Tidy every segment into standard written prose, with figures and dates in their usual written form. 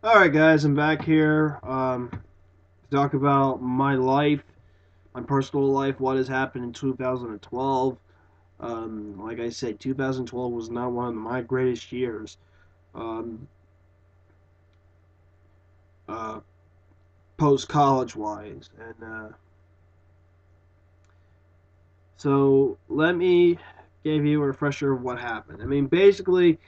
Alright, guys, I'm back here to talk about my life, my personal life, what has happened in 2012. Like I said, 2012 was not one of my greatest years, um, uh, post college wise. So let me give you a refresher of what happened. I mean, basically,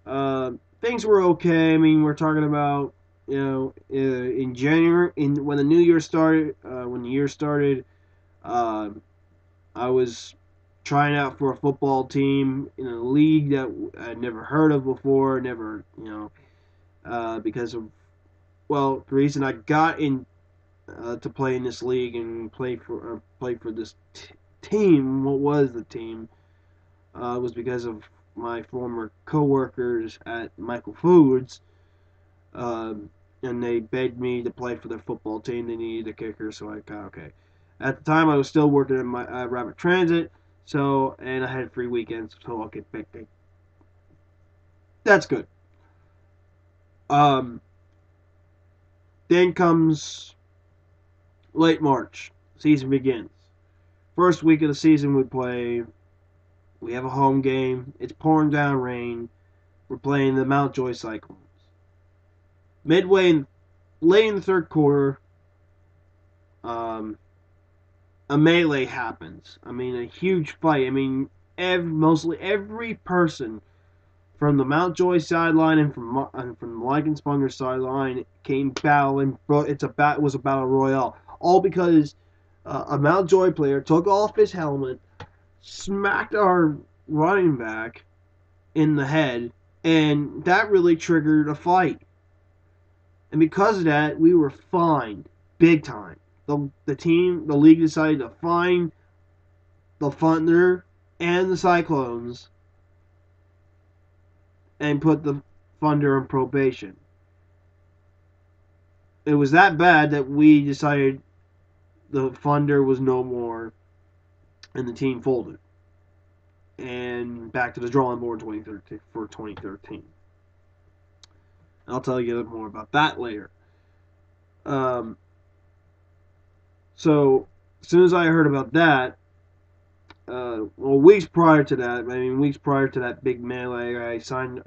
uh, things were okay. I mean, we're talking about in January, in when the new year started, when the year started. Uh, I was trying out for a football team in a league that I'd never heard of before, never, because of, well, the reason I got in to play in this league and play for this team, what was the team, was because of my former coworkers at Michael Foods, um, and they begged me to play for their football team. They needed a kicker, so I got okay. At the time, I was still working at my Rapid Transit, and I had free weekends, so I'll get back. That's good. Um, then comes late March. Season begins. First week of the season, we play. We have a home game. It's pouring down rain. We're playing the Mountjoy Cyclones. Midway, late in the third quarter, um, a melee happens. I mean, a huge fight. I mean, mostly every person from the Mountjoy sideline and from the Lycan sideline came battling. It was a battle royale, all because a Mountjoy player took off his helmet, smacked our running back in the head, and that really triggered a fight. And because of that, we were fined big time. The league decided to fine the Thunder and the Cyclones and put the Thunder on probation. It was that bad that we decided the Thunder was no more and the team folded. And back to the drawing board 2013 for 2013. I'll tell you more about that later. Um, so as soon as I heard about that, weeks prior to that, weeks prior to that big melee, I signed.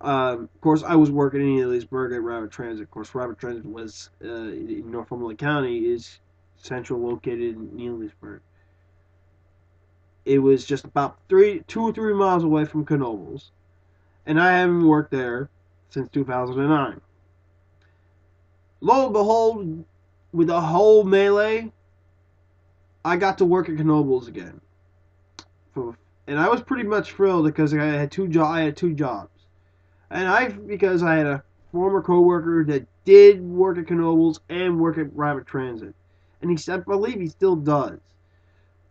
Of course, I was working in Ely'sburg at Rapid Transit. Of course, Rapid Transit was in Northumberland County, is central located in Ely'sburg. It was just about 2 or 3 miles away from Knoebels, and I haven't worked there since 2009. Lo and behold, with the whole melee, I got to work at Knoebels again, and I was pretty much thrilled because I had two jobs. And because I had a former coworker that did work at Knoebels and work at Rapid Transit, and I believe he still does.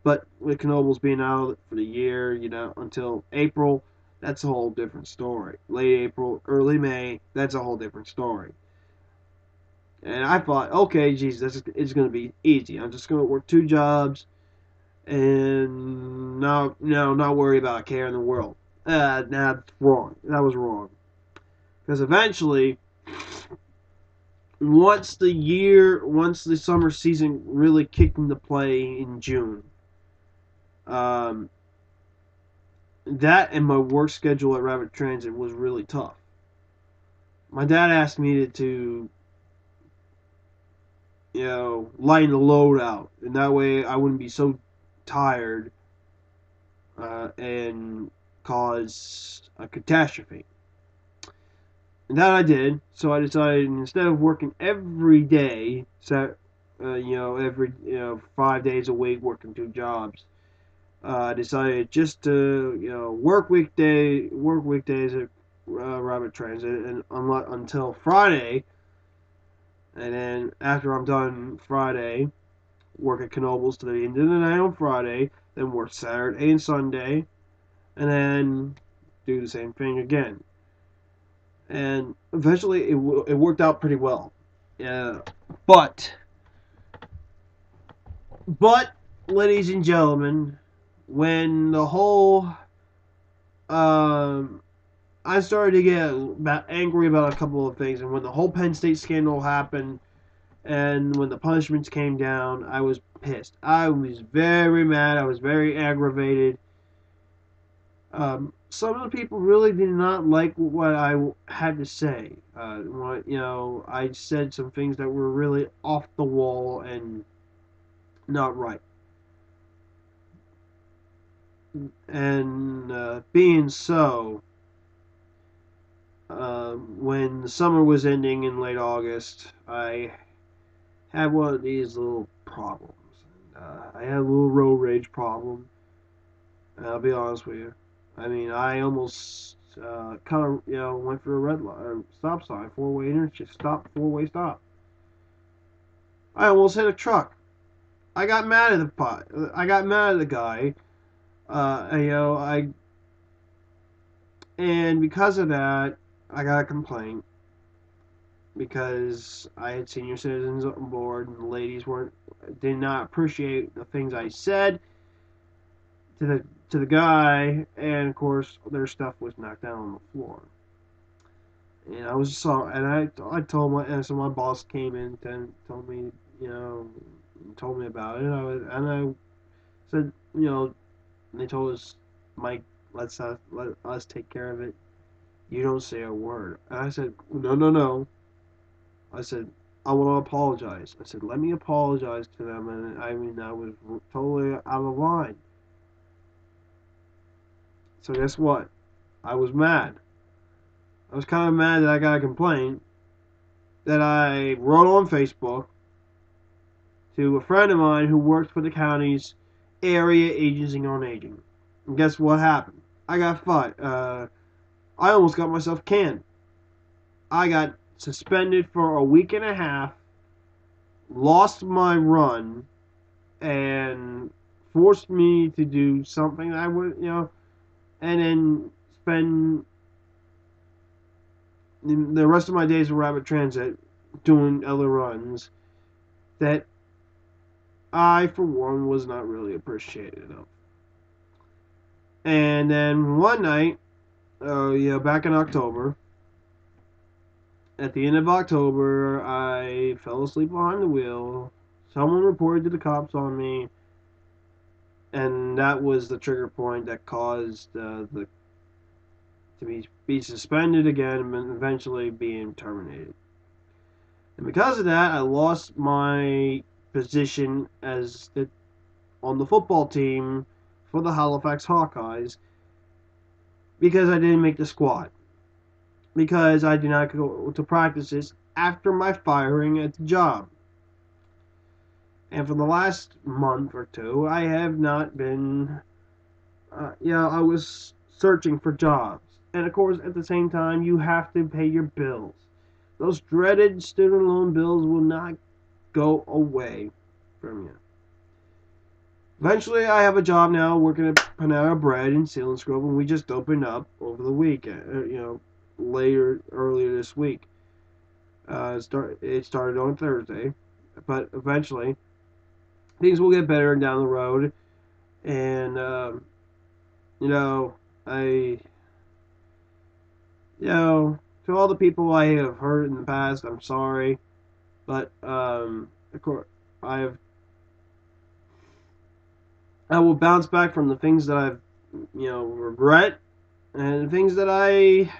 But with Knoebels being out for the year, until April, that's a whole different story. Late April, early May, that's a whole different story. And I thought, okay, geez, it's going to be easy. I'm just going to work two jobs and not worry about a care in the world. That's wrong. That was wrong. Because eventually, once the summer season really kicked into play in June, um, that and my work schedule at Rapid Transit was really tough. My dad asked me to lighten the load out, and that way I wouldn't be so tired and cause a catastrophe. And that I did. So I decided instead of working every day, every 5 days a week working two jobs, I decided just to work weekdays at Rapid Transit and until Friday, and then after I'm done Friday, work at Knoebels to the end of the night on Friday, then work Saturday and Sunday, and then do the same thing again. And eventually it worked out pretty well. Yeah, but but ladies and gentlemen, when the whole um, I started to get angry about a couple of things, and when the whole Penn State scandal happened, and when the punishments came down, I was pissed. I was very mad. I was very aggravated. Some of the people really did not like what I had to say. I said some things that were really off the wall and not right. And being so, when the summer was ending in late August, I had one of these little problems. I had a little road rage problem. I'll be honest with you. I mean, I almost kind of went for a red light, or stop sign, four-way interstate, four-way stop. I almost hit a truck. I got mad at the pot. I got mad at the guy. And, and because of that, I got a complaint because I had senior citizens on board, and the ladies did not appreciate the things I said to the guy, and of course their stuff was knocked down on the floor. And I was sorry, and I told and so my boss came in and told me, told me about it, and I said, they told us, Mike, let us take care of it. You don't say a word. And I said, no, no, no. I said, I want to apologize. I said, let me apologize to them. And I mean, I was totally out of line. So guess what? I was mad. I was kind of mad that I got a complaint that I wrote on Facebook to a friend of mine who works for the county's area agency on aging. And guess what happened? I got fired. I almost got myself canned. I got suspended for a week and a half, lost my run, and forced me to do something I would, and then spend the rest of my days of rapid transit doing other runs that I, for one, was not really appreciated of. And then one night, back in October, at the end of October, I fell asleep behind the wheel. Someone reported to the cops on me, and that was the trigger point that caused the to be suspended again and eventually being terminated. And because of that, I lost my position on the football team for the Halifax Hawkeyes because I didn't make the squad. Because I did not go to practices after my firing at the job. And for the last month or two, I have not been, I was searching for jobs. And of course, at the same time, you have to pay your bills. Those dreaded student loan bills will not go away from you. Eventually, I have a job now working at Panera Bread in Selinsgrove, and we just opened up over the weekend, earlier this week. It started on Thursday, but eventually things will get better down the road. And to all the people I have hurt in the past, I'm sorry, but of course I will bounce back from the things that I've regret and things that I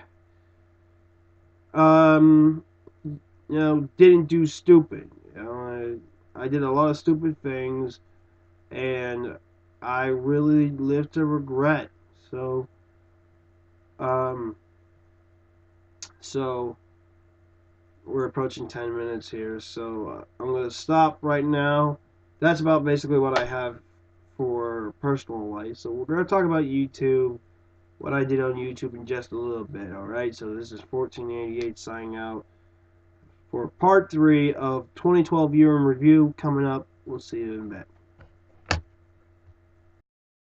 didn't do stupid. I did a lot of stupid things, and I really live to regret. So, so we're approaching 10 minutes here, so I'm going to stop right now. That's about basically what I have for personal life. So we're going to talk about YouTube, what I did on YouTube in just a little bit, alright? So this is 1488 signing out for part 3 of 2012 year in review coming up. We'll see you in a bit.